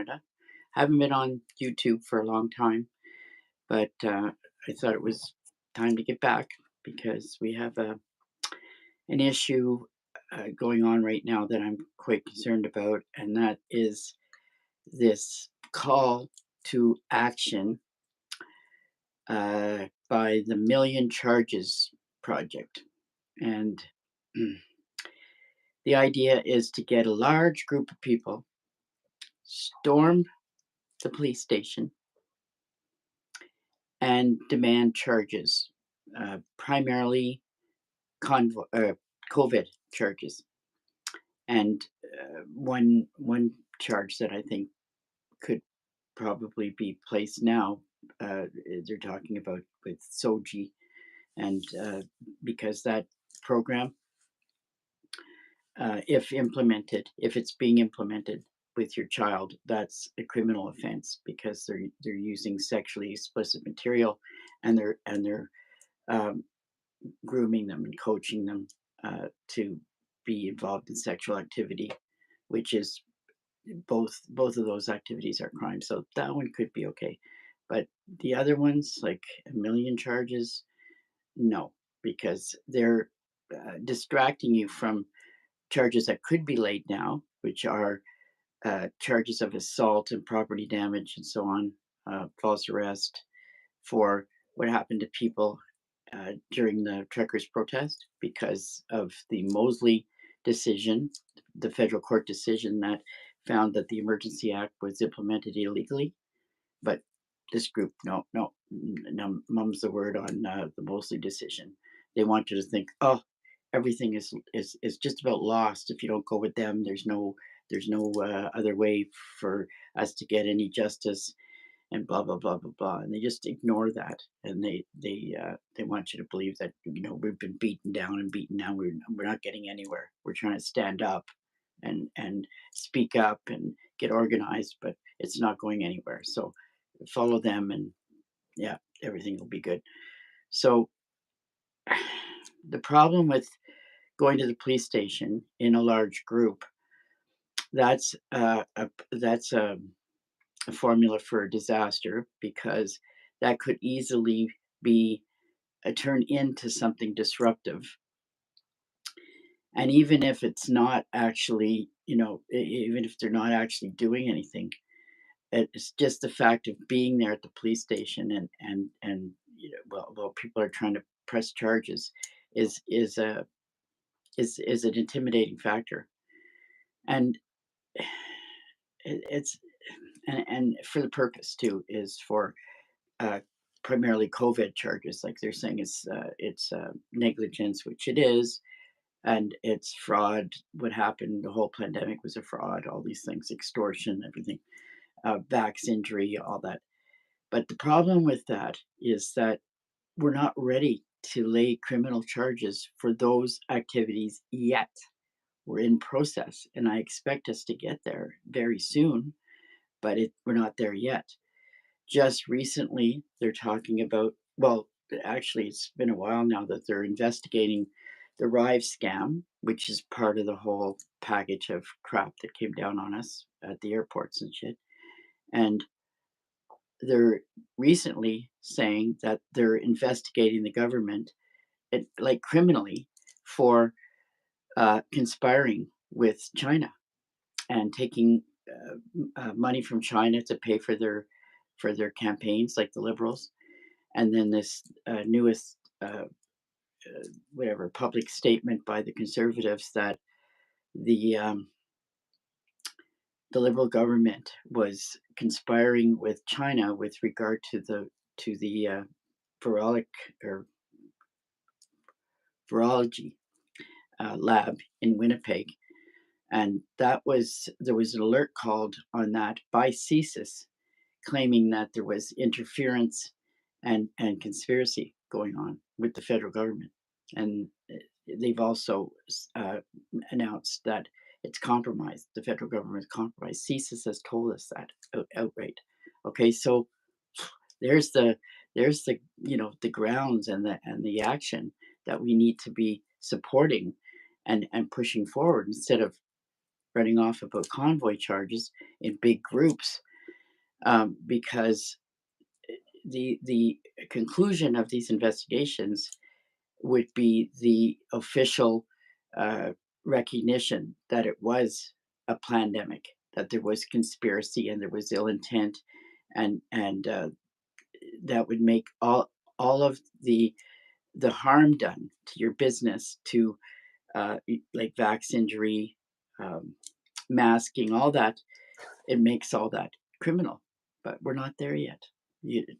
Canada. Haven't been on YouTube for a long time, but I thought it was time to get back because we have an issue going on right now that I'm quite concerned about, and that is this call to action by the Million Charges Project. And the idea is to get a large group of people, storm the police station, and demand charges, primarily COVID charges. And one charge that I think could probably be placed now, they're talking about with Soji, and because that program, if implemented, if it's being implemented with your child, that's a criminal offense because they're using sexually explicit material, and they're um, grooming them and coaching them to be involved in sexual activity, which is both of those activities are crimes. So that one could be okay, but the other ones, like a million charges, no, because they're distracting you from charges that could be laid now, which are charges of assault and property damage and so on, false arrest for what happened to people during the truckers' protest because of the Mosley decision, the federal court decision that found that the Emergency Act was implemented illegally. But this group, no, mum's the word on the Mosley decision. They want you to think, oh, everything is just about lost if you don't go with them. There's no other way for us to get any justice, and blah blah blah blah blah. And they just ignore that, and they want you to believe that we've been beaten down and beaten down. We're not getting anywhere. We're trying to stand up and speak up and get organized, but it's not going anywhere. So follow them, and yeah, everything will be good. So the problem with going to the police station in a large group, that's a formula for a disaster because that could easily be turned into something disruptive. And even if it's not actually, even if they're not actually doing anything, it's just the fact of being there at the police station, and while people are trying to press charges is a is an intimidating factor. And it's and for the purpose too is for uh, primarily COVID charges. Like they're saying it's negligence, which it is, and it's fraud. What happened? The whole pandemic was a fraud. All these things, extortion, everything, vax injury, all that. But the problem with that is that we're not ready to lay criminal charges for those activities yet. We're in process, and I expect us to get there very soon, but we're not there yet. Just recently, they're talking about, well, actually, it's been a while now that they're investigating the Rive scam, which is part of the whole package of crap that came down on us at the airports and shit. And they're recently saying that they're investigating the government, like criminally, for conspiring with China and taking money from China to pay for their campaigns, like the liberals. And then this newest whatever public statement by the conservatives that the um, the liberal government was conspiring with China with regard to the virologic or virology lab in Winnipeg. And there was an alert called on that by CSIS, claiming that there was interference and conspiracy going on with the federal government. And they've also uh, announced that it's compromised. The federal government is compromised. CSIS has told us that outright. Okay, so there's the the grounds and the action that we need to be supporting and pushing forward instead of running off about convoy charges in big groups, because the conclusion of these investigations would be the official uh, recognition that it was a pandemic, that there was conspiracy and there was ill intent, and that would make all of the harm done to your business, to like vax injury, um, masking, all that. It makes all that criminal, but we're not there yet.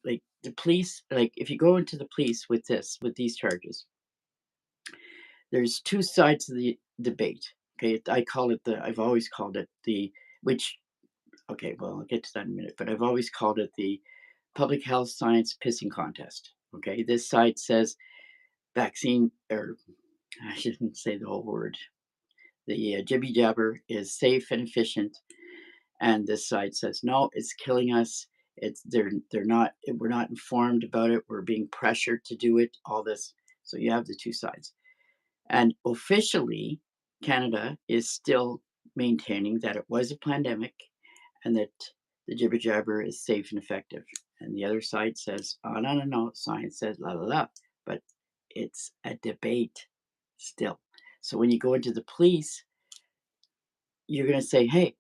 Like the police, like if you go into the police with these charges, there's two sides of the debate. Okay, I've always called it the which. Okay, well, I'll get to that in a minute, but I've always called it the public health science pissing contest. Okay, this side says vaccine, or I shouldn't say the whole word. The jibby jabber is safe and efficient, and this side says no, it's killing us. It's they're not we're not informed about it. We're being pressured to do it. All this, so you have the two sides. And officially, Canada is still maintaining that it was a pandemic and that the jibber jabber is safe and effective. And the other side says, oh, no, no, no, science says la la la. But it's a debate still. So when you go into the police, you're going to say, hey,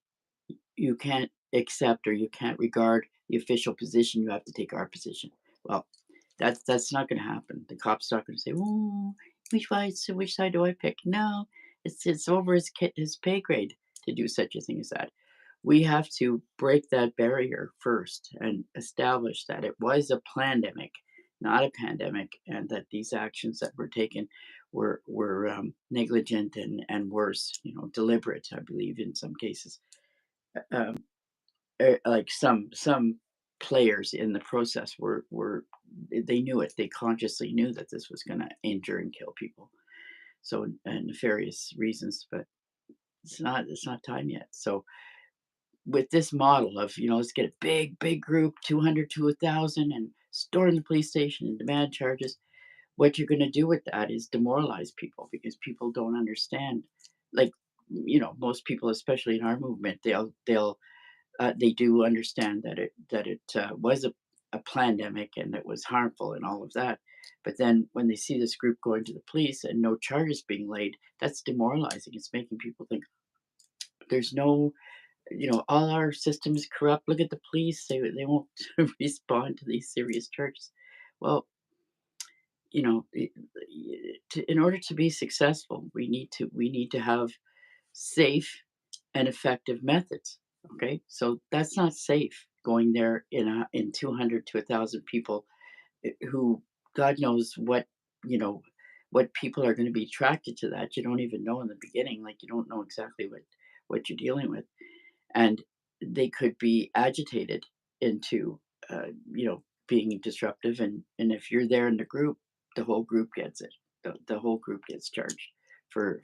you can't accept or you can't regard the official position. You have to take our position. Well, that's not going to happen. The cop's not going to say, "Oh, which side do I pick?" No, it's over his pay grade to do such a thing as that. We have to break that barrier first and establish that it was a pandemic, not a pandemic, and that these actions that were taken were negligent and worse, deliberate. I believe in some cases. Um, like some players in the process were they knew it. They consciously knew that this was going to injure and kill people. So and nefarious reasons, but it's not time yet. So with this model of let's get a big group, 200 to 1,000, and storm the police station and demand charges. What you're going to do with that is demoralize people because people don't understand. Like most people, especially in our movement, they do understand that it was a pandemic and it was harmful and all of that. But then when they see this group going to the police and no charges being laid, that's demoralizing. It's making people think there's no, all our systems corrupt. Look at the police; they won't respond to these serious charges. Well, in order to be successful, we need to have safe and effective methods. Okay, so that's not safe going there in 200 to 1,000 people, who God knows what people are going to be attracted to that. You don't even know in the beginning, like you don't know exactly what you're dealing with, and they could be agitated into being disruptive, and if you're there in the group, the whole group gets it. The whole group gets charged for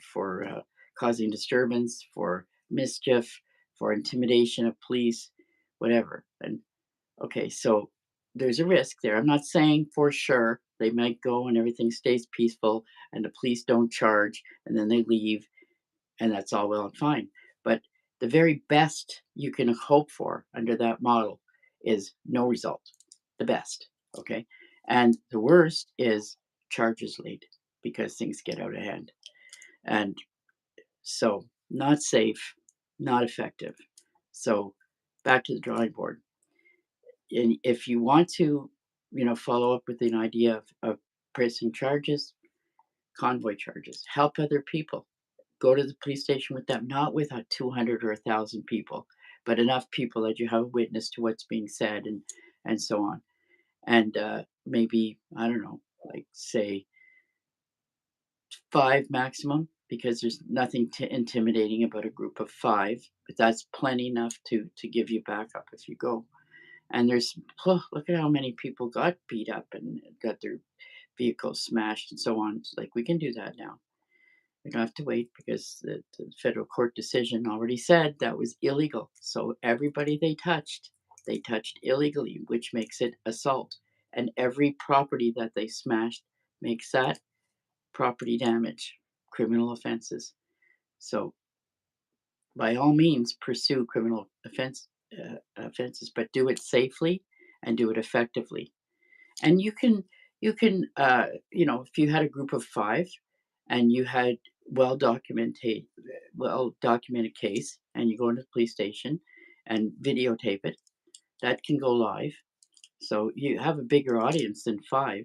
causing disturbance, for mischief, for intimidation of police, whatever. And okay, so there's a risk there. I'm not saying for sure they might go and everything stays peaceful and the police don't charge and then they leave and that's all well and fine. But the very best you can hope for under that model is no result. The best, okay? And the worst is charges laid because things get out of hand. And so, not safe, not effective. So, back to the drawing board. And if you want to, follow up with an idea of pressing charges, convoy charges, help other people, go to the police station with them, not with 200 or 1,000 people, but enough people that you have a witness to what's being said and so on. And maybe, I don't know, like say 5 maximum, because there's nothing intimidating about a group of 5, but that's plenty enough to give you backup if you go. And look at how many people got beat up and got their vehicles smashed and so on. It's like we can do that now. We don't have to wait because the federal court decision already said that was illegal. So everybody they touched illegally, which makes it assault. And every property that they smashed makes that property damage, criminal offenses. So by all means, pursue criminal offenses, but do it safely and do it effectively. And if you had a group of 5 and you had well documented well documented case, and you go into the police station and videotape it, that can go live. So you have a bigger audience than 5,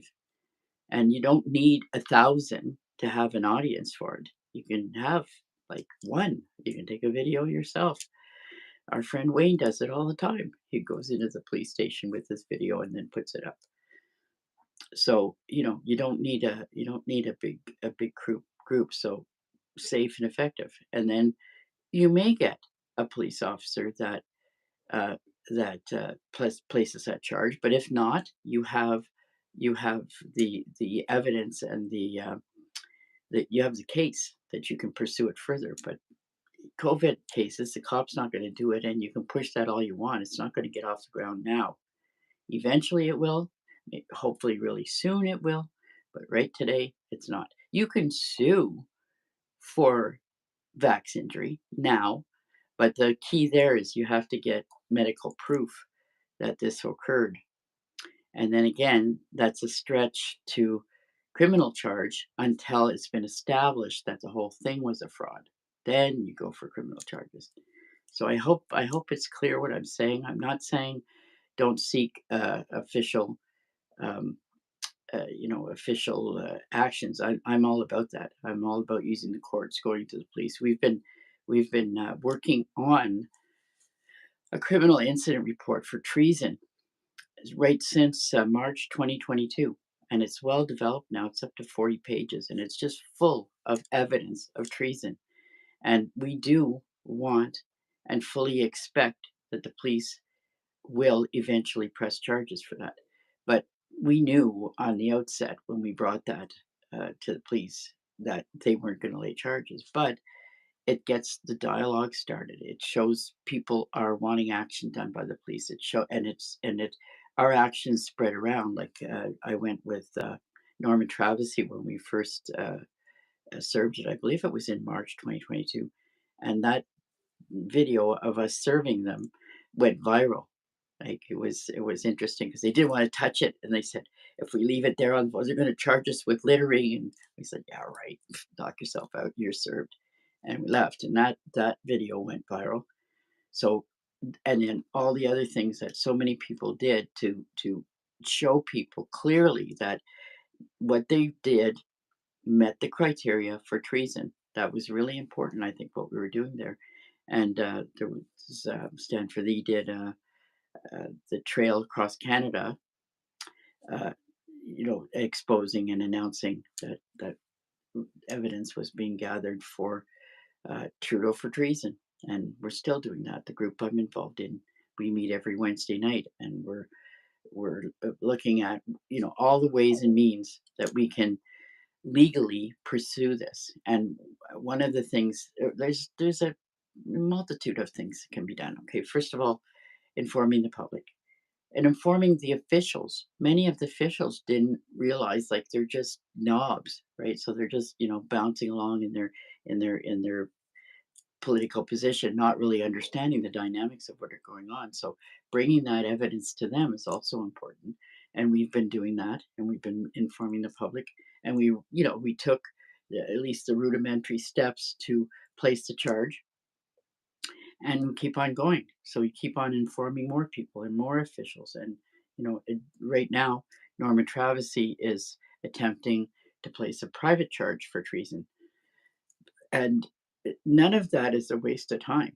and you don't need 1,000 to have an audience for it. You can have, like, 1. You can take a video yourself. Our friend Wayne does it all the time. He goes into the police station with this video and then puts it up. So, you don't need a big group, so safe and effective. And then you may get a police officer uh, that places that charge, but if not, you have the evidence and you have the case that you can pursue it further. But COVID cases, the cop's not going to do it, and you can push that all you want. It's not going to get off the ground now. Eventually, it will. Hopefully, really soon it will. But right today, it's not. You can sue for vax injury now, but the key there is you have to get medical proof that this occurred. And then again, that's a stretch to criminal charge until it's been established that the whole thing was a fraud. Then you go for criminal charges. So I hope it's clear what I'm saying. I'm not saying don't seek um, official actions. I'm all about that. I'm all about using the courts, going to the police. We've been working on a criminal incident report for treason right since March 2022. And it's well developed now. It's up to 40 pages, and it's just full of evidence of treason. And we do want and fully expect that the police will eventually press charges for that. But we knew on the outset when we brought that to the police that they weren't going to lay charges. But it gets the dialogue started. It shows people are wanting action done by the police. It show and it our actions spread around. Like I went with Norman Travesey when we first served it. I believe it was in March 2022, and that video of us serving them went viral. Like it was interesting because they didn't want to touch it, and they said if we leave it there on, they're going to charge us with littering. And we said, yeah, right, knock yourself out, you're served, and we left. And that video went viral. So, and then all the other things that so many people did to show people clearly that what they did met the criteria for treason. That was really important, I think, what we were doing there. And there was Stanford. He did the trail across Canada, uh, exposing and announcing that evidence was being gathered for Trudeau for treason, and we're still doing that. The group I'm involved in, we meet every Wednesday night, and we're looking at all the ways and means that we can legally pursue this. And one of the things there's a multitude of things that can be done. Okay, first of all, informing the public and informing the officials. Many of the officials didn't realize, like, they're just knobs, right? So they're just bouncing along in their political position, not really understanding the dynamics of what are going on. So bringing that evidence to them is also important. And we've been doing that, and we've been informing the public. And we took at least the rudimentary steps to place the charge, and we keep on going. So we keep on informing more people and more officials. And right now, Norman Travesey is attempting to place a private charge for treason, and none of that is a waste of time.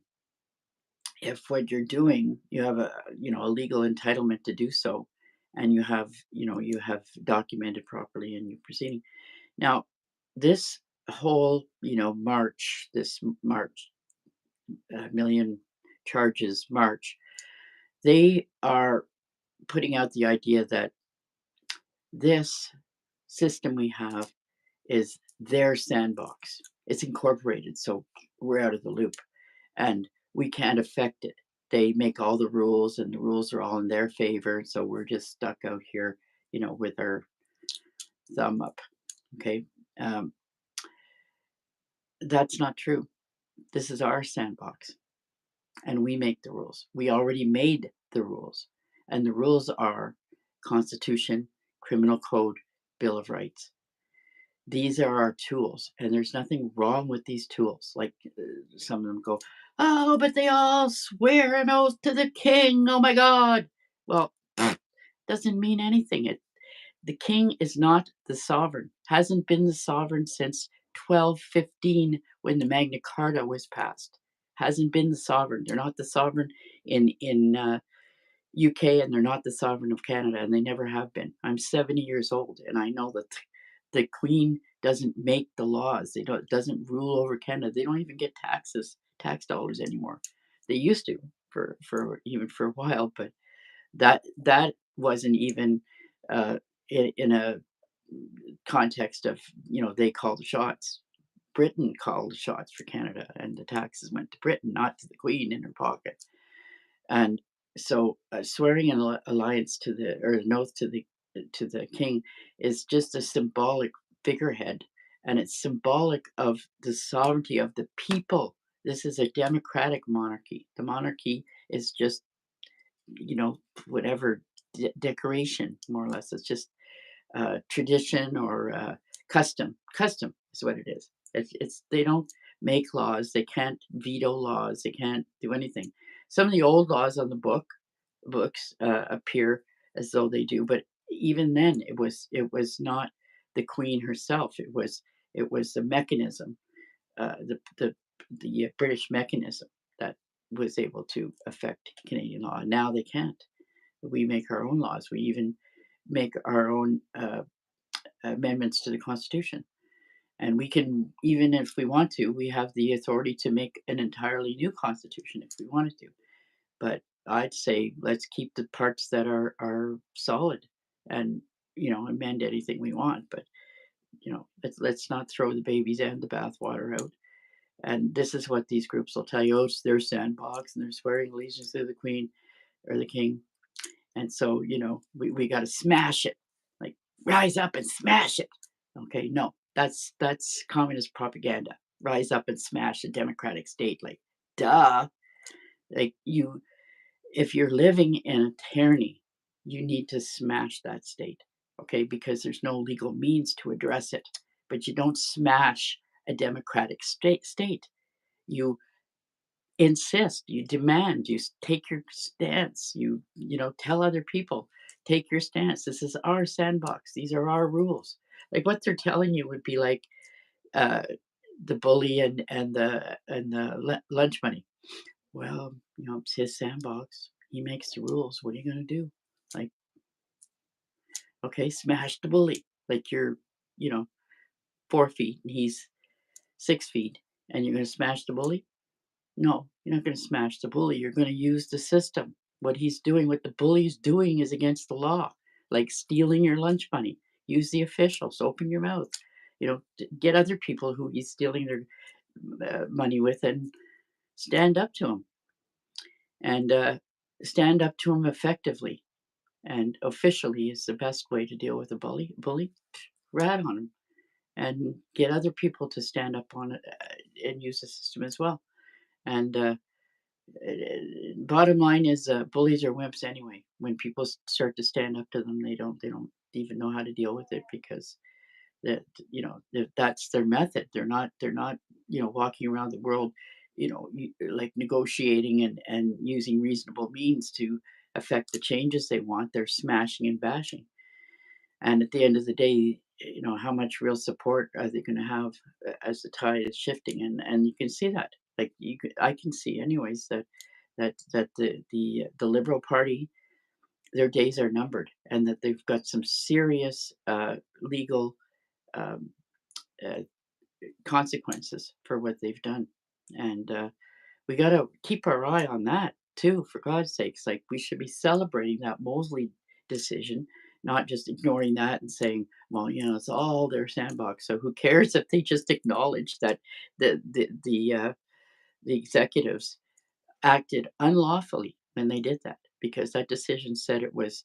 If what you're doing, you have a legal entitlement to do so, and you have documented properly and you're proceeding. Now, this whole March million charges march, they are putting out the idea that this system we have is their sandbox. It's incorporated, so we're out of the loop, and we can't affect it. They make all the rules, and the rules are all in their favor. So we're just stuck out here, with our thumb up. Okay, um, that's not true. This is our sandbox, and we make the rules. We already made the rules, and the rules are Constitution, Criminal Code, Bill of Rights. These are our tools, and there's nothing wrong with these tools. Like some of them go, "Oh, but they all swear an oath to the king. Oh my God!" Well, doesn't mean anything. The king is not the sovereign. Hasn't been the sovereign since 1215 when the Magna Carta was passed. Hasn't been the sovereign. They're not the sovereign in UK, and they're not the sovereign of Canada, and they never have been. I'm 70 years old, and I know that the Queen doesn't make the laws. They don't doesn't rule over Canada. They don't even get tax dollars anymore. They used to for even for a while, but that wasn't even uh, in a context of they call the shots. Britain called the shots for Canada, and the taxes went to Britain, not to the Queen in her pocket. And so, swearing an alliance to the or an oath to the king is just a symbolic figurehead, and it's symbolic of the sovereignty of the people. This is a democratic monarchy. The monarchy is just whatever decoration, more or less. It's just tradition or custom. Custom is what it is. It's they don't make laws. They can't veto laws. They can't do anything. Some of the old laws on the books appear as though they do, but even then, it was not the queen herself. It was the mechanism, the British mechanism that was able to affect Canadian law. Now they can't. We make our own laws. We even make our own amendments to the Constitution. And we can, even if we want to, we have the authority to make an entirely new Constitution if we wanted to. But I'd say let's keep the parts that are solid and amend anything we want. But let's not throw the babies and the bathwater out. And this is what these groups will tell you: oh, it's their sandbox, and they're swearing allegiance to the Queen or the King. And so, we got to smash it, like rise up and smash it. Okay, no, that's communist propaganda. Rise up and smash a democratic state, like duh. Like if you're living in a tyranny, you need to smash that state, okay? Because there's no legal means to address it. But you don't smash a democratic state. You insist, you demand, take your stance, tell other people, take your stance. This is our sandbox. These are our rules. Like what they're telling you would be like uh, the bully and the lunch money. Well, it's his sandbox. He makes the rules. What are you gonna do? Like, okay, smash the bully. Like you're, you know, 4 feet and he's 6 feet, and you're gonna smash the bully? No, you're not gonna smash the bully. You're gonna use the system. What the bully's doing is against the law, like stealing your lunch money. Use the officials. Open your mouth. Get other people who he's stealing their money with and stand up to him and stand up to him effectively and officially is the best way to deal with a bully. Rat on him and get other people to stand up on it and use the system as well. And bottom line is, bullies are wimps anyway. When people start to stand up to them, they don't even know how to deal with it because that's their method. They're not walking around the world like negotiating and using reasonable means to affect the changes they want. They're smashing and bashing. And at the end of the day, how much real support are they going to have as the tide is shifting? And you can see that. Like I can see, anyways, that the Liberal Party, their days are numbered, and that they've got some serious legal um, uh, consequences for what they've done. And we got to keep our eye on that too, for God's sakes. Like we should be celebrating that Mosley decision, not just ignoring that and saying, well, it's all their sandbox. So who cares if they just acknowledge that the executives acted unlawfully when they did that, because that decision said it was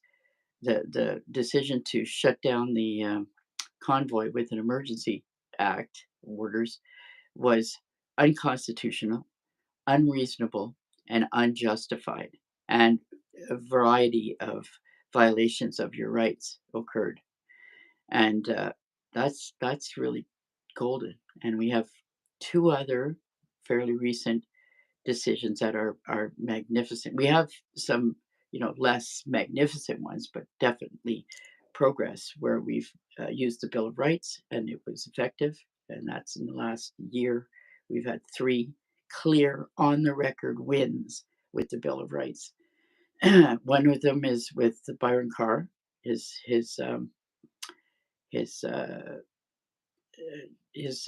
the decision to shut down the convoy with an emergency act orders was unconstitutional, unreasonable, and unjustified, and a variety of violations of your rights occurred. And that's really golden. And we have two other fairly recent decisions that are magnificent. We have some, less magnificent ones, but definitely progress where we've used the Bill of Rights and it was effective. And that's in the last year. We've had three clear, on the record wins with the Bill of Rights. One of them is with Byron Carr, his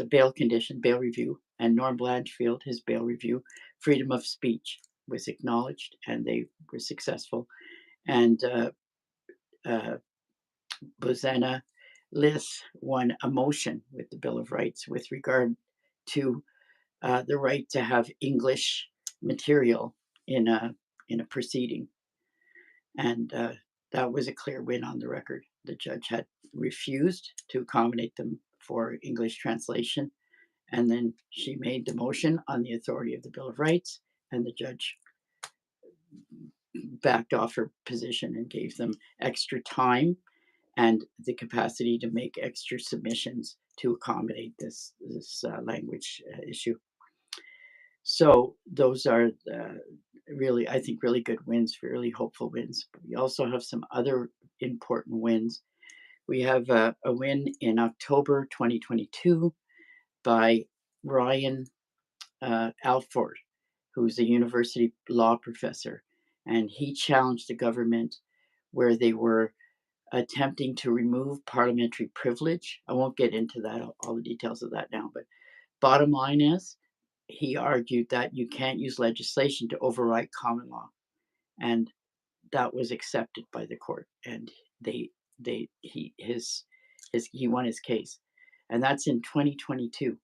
bail condition, bail review, and Norm Blanchfield, his bail review. Freedom of speech was acknowledged, and they were successful. And uh, Bozana Liss won a motion with the Bill of Rights with regard to the right to have English material in a proceeding, and that was a clear win on the record. The judge had refused to accommodate them for English translation, and then she made the motion on the authority of the Bill of Rights, and the judge backed off her position and gave them extra time and the capacity to make extra submissions to accommodate this language issue. So those are really, I think, really good wins, really hopeful wins. But we also have some other important wins. We have a win in October 2022 by Ryan Alford, who's a university law professor, and he challenged the government where they were attempting to remove parliamentary privilege. I won't get into that, all the details of that now, but bottom line is he argued that you can't use legislation to override common law, and that was accepted by the court, and they he won his case, and that's in 2022.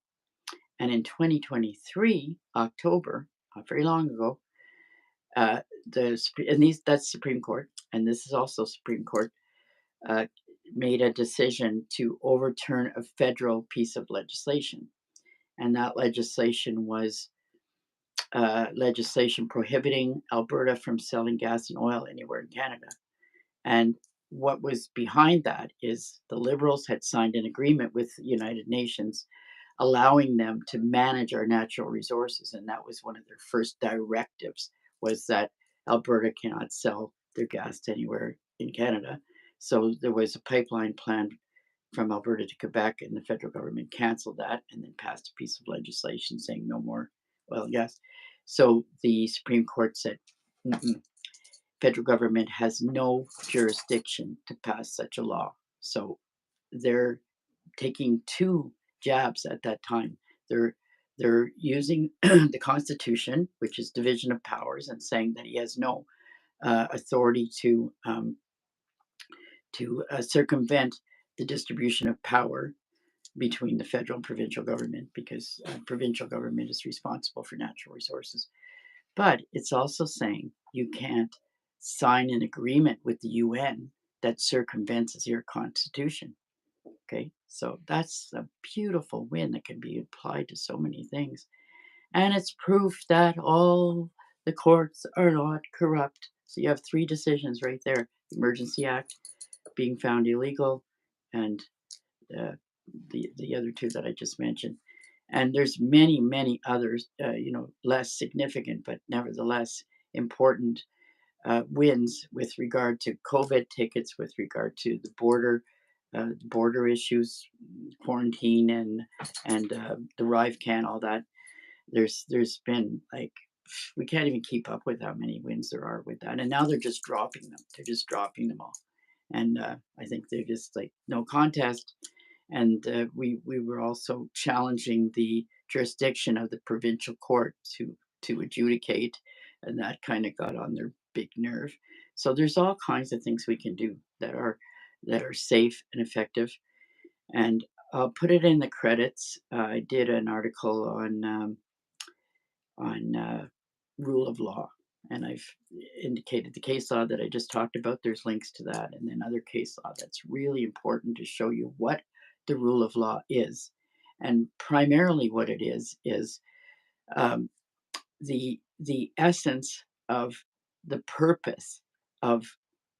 And in 2023 October, not very long ago, uh, that's Supreme Court, and this is also Supreme Court, uh, made a decision to overturn a federal piece of legislation, and that legislation was legislation prohibiting Alberta from selling gas and oil anywhere in Canada. And what was behind that is the Liberals had signed an agreement with the United Nations allowing them to manage our natural resources, and that was one of their first directives, was that Alberta cannot sell their gas to anywhere in Canada. So there was a pipeline planned from Alberta to Quebec, and the federal government canceled that and then passed a piece of legislation saying no more oil and gas. So the Supreme Court said, "Mm-mm, federal government has no jurisdiction to pass such a law." So they're taking two jabs at that time. They're they're using the Constitution, which is division of powers, and saying that he has no authority to circumvent the distribution of power between the federal and provincial government, because provincial government is responsible for natural resources. But it's also saying you can't sign an agreement with the UN that circumvents your constitution. Okay, so that's a beautiful win that can be applied to so many things. And it's proof that all the courts are not corrupt. So you have three decisions right there: the Emergency Act being found illegal, and uh, the other two that I just mentioned. And there's many others, less significant but nevertheless important wins with regard to COVID tickets, with regard to the border issues, quarantine, and the Rive can, all that. There's been, like, we can't even keep up with how many wins there are with that, and now they're just dropping them. They're just dropping them all, and I think they're just like no contest. And we were also challenging the jurisdiction of the provincial court to adjudicate, and that kind of got on their big nerve. So there's all kinds of things we can do that are safe and effective. And I'll put it in the credits. I did an article on rule of law, and I've indicated the case law that I just talked about. There's links to that, and then other case law that's really important to show you what the rule of law is. And primarily, what it is um, the essence of the purpose of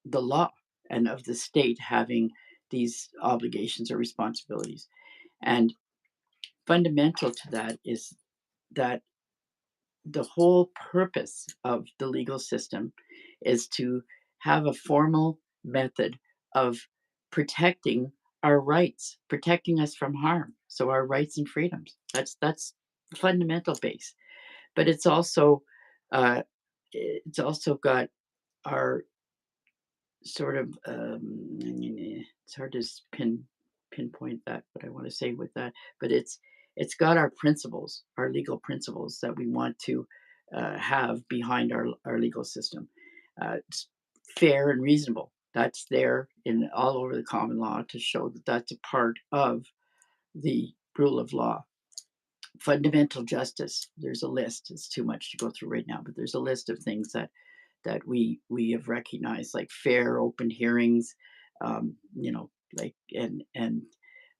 the law and of the state having these obligations or responsibilities. And fundamental to that is that the whole purpose of the legal system is to have a formal method of protecting our rights, protecting us from harm. So our rights and freedoms. That's the fundamental base. But uh, it's also got our sort of it's hard to pinpoint that what I want to say with that, but it's got our principles, our legal principles that we want to have behind our legal system. It's fair and reasonable. That's there in all over the common law to show that that's a part of the rule of law. Fundamental justice. There's a list. It's too much to go through right now, but there's a list of things that we have recognized, like fair, open hearings, like and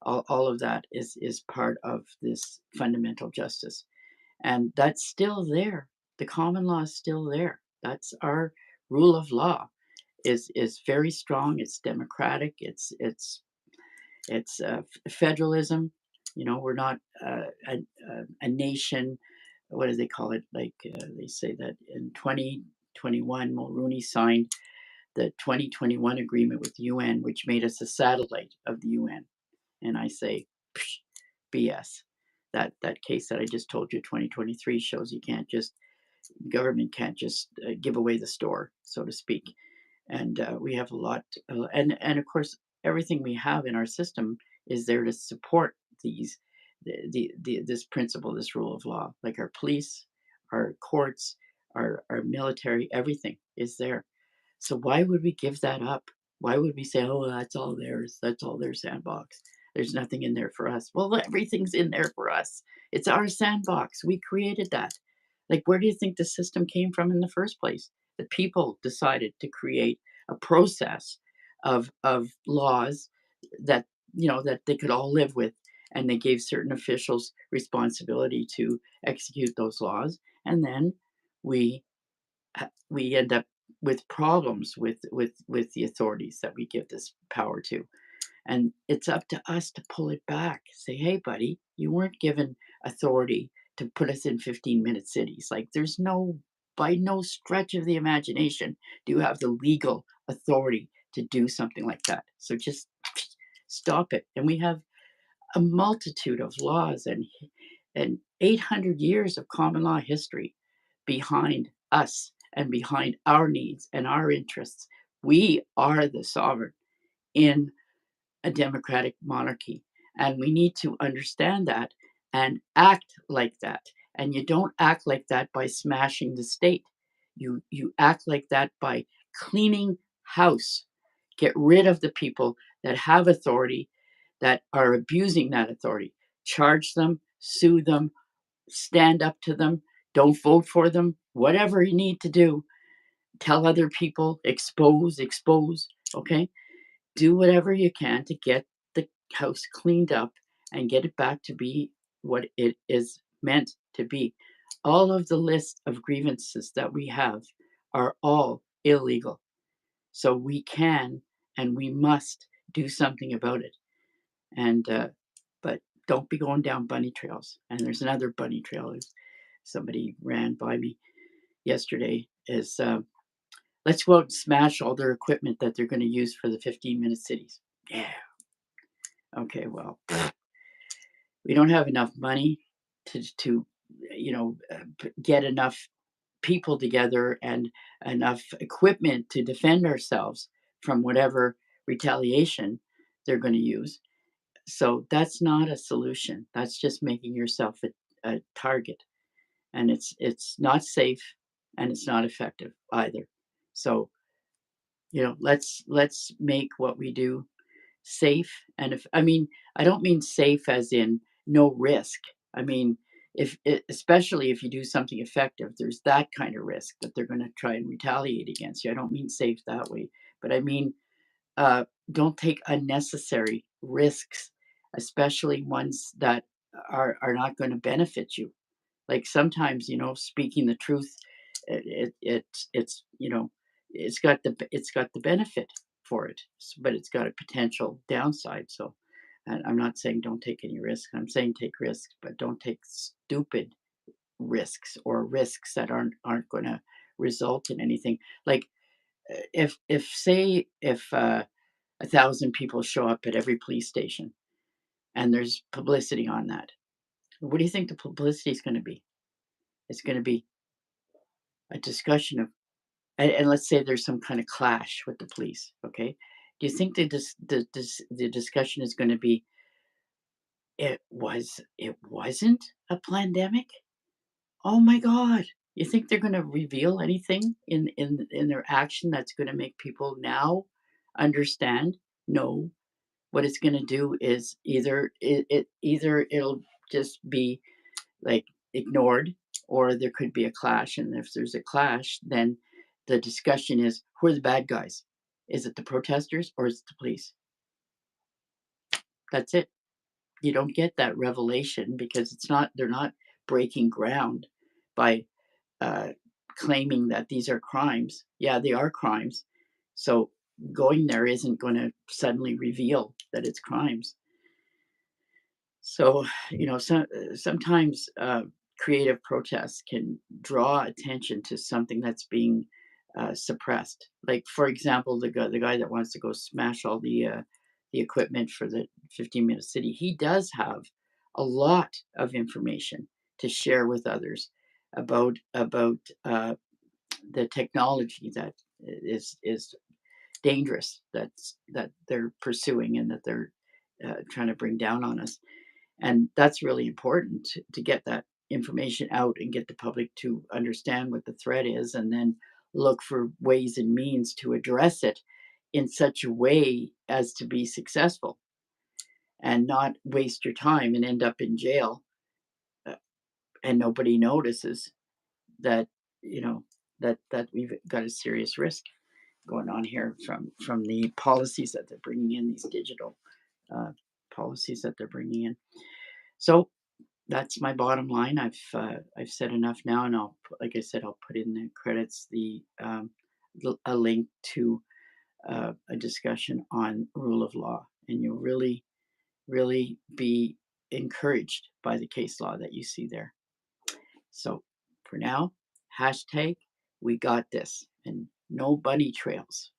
all of that is part of this fundamental justice, and that's still there. The common law is still there. That's our rule of law. Is very strong. It's democratic. It's federalism. We're not a nation. What do they call it? Like they say that in 2021, Mulroney signed the 2021 agreement with the UN, which made us a satellite of the UN. And I say, psh, BS. That case that I just told you, 2023, shows you can't just government can't just give away the store, so to speak. And we have a lot, and of course, everything we have in our system is there to support this principle, this rule of law. Like our police, our courts, our military, everything is there. So why would we give that up? Why would we say, "Oh, that's all theirs. That's all their sandbox. There's nothing in there for us." Well, everything's in there for us. It's our sandbox. We created that. Like, where do you think the system came from in the first place? The people decided to create a process of laws that that they could all live with, and they gave certain officials responsibility to execute those laws, and then we we end up with problems with the authorities that we give this power to, and it's up to us to pull it back. Say, hey, buddy, you weren't given authority to put us in 15-minute cities. Like, there's no, by no stretch of the imagination, do you have the legal authority to do something like that. So just stop it. And we have a multitude of laws and 800 years of common law history behind us and behind our needs and our interests. We are the sovereign in a democratic monarchy. And we need to understand that and act like that. And you don't act like that by smashing the state. You act like that by cleaning house. Get rid of the people that have authority, that are abusing that authority. Charge them, sue them, stand up to them, don't vote for them, whatever you need to do. Tell other people, expose, okay? Do whatever you can to get the house cleaned up and get it back to be what it is meant to be. All of the list of grievances that we have are all illegal. So we can and we must do something about it. And but don't be going down bunny trails. And there's another bunny trail. Somebody ran by me yesterday. Is let's go out and smash all their equipment that they're going to use for the 15-minute cities. Yeah. Okay. Well, we don't have enough money to get enough people together and enough equipment to defend ourselves from whatever retaliation they're going to use. So that's not a solution. That's just making yourself a target, and it's not safe and it's not effective either. So let's make what we do safe. And if I mean, I don't mean safe as in no risk. I mean, especially if you do something effective, there's that kind of risk that they're going to try and retaliate against you. I don't mean safe that way, but I mean, don't take unnecessary risks, especially ones that are not going to benefit you. Like sometimes, speaking the truth, it's it's got the benefit for it, but it's got a potential downside. So, and I'm not saying don't take any risk. I'm saying take risks, but don't take stupid risks or risks that aren't going to result in anything. Like if say if 1,000 people show up at every police station and there's publicity on that, what do you think the publicity is going to be? It's going to be a discussion of, and let's say there's some kind of clash with the police. Okay, do you think the discussion is going to be it wasn't a pandemic? Oh my god. You think they're gonna reveal anything in their action that's gonna make people now understand? No. What it's gonna do is either it'll just be, like, ignored, or there could be a clash, and if there's a clash, then the discussion is, "Who are the bad guys? Is it the protesters or is it the police?" That's it. You don't get that revelation because they're not breaking ground by uh, claiming that these are crimes. Yeah, they are crimes. So going there isn't going to suddenly reveal that it's crimes. So, sometimes creative protests can draw attention to something that's being suppressed. Like, for example, the guy that wants to go smash all the equipment for the 15-minute city, he does have a lot of information to share with others about the technology that is dangerous, that they're pursuing and that they're trying to bring down on us. And that's really important to get that information out and get the public to understand what the threat is, and then look for ways and means to address it in such a way as to be successful and not waste your time and end up in jail, uh, and nobody notices that you know that we've got a serious risk going on here from the policies that they're bringing in, these digital uh, policies that they're bringing in. So that's my bottom line. I've said enough now, and like I said, I'll put in the credits a link to a discussion on rule of law, and you'll really be encouraged by the case law that you see there. So for now, hashtag we got this, and no bunny trails.